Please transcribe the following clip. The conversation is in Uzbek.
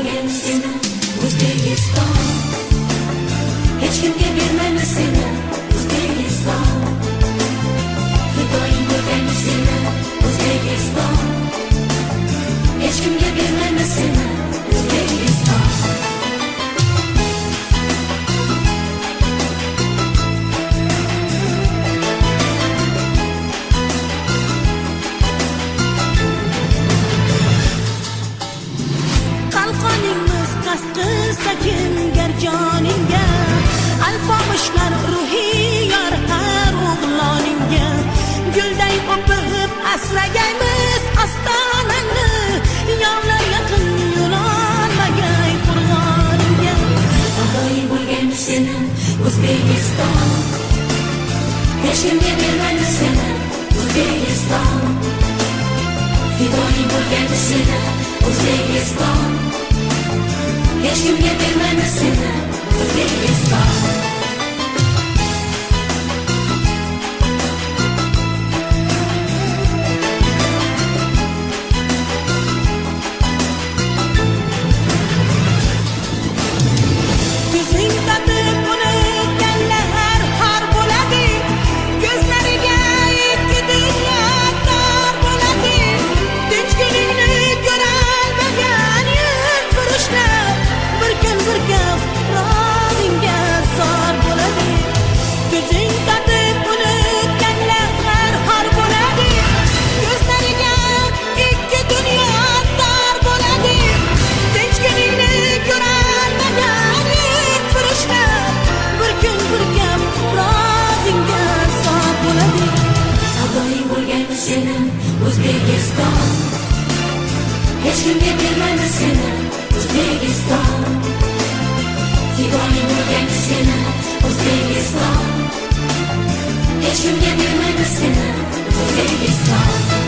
bo'lgan seni O'zbekiston, hech kimga bermaymiz seni O'zbekiston, fidoying bo'lgan seni O'zbekiston, hech kimga bermaymiz seni O'zbekiston. Qalqoningmiz qasqisa kimgar joningga, alpomushlar ruhiy yor har o'g'loningga, gulday o'pib asragaymiz ostonangni, yovlar yaqin yo'lolmagay qo'rg'oningga. Fidoying bo'lgan seni O'zbekiston, hech kimga bermaymiz seni O'zbekiston, fidoying bo'lgan seni O'zbekiston, hech kimga bermaymiz seni O'zbekiston. O'zbekiston, hech kimga bermaymiz seni O'zbekiston, fidoying bo'lgan seni O'zbekiston, hech kimga bermaymiz seni O'zbekiston.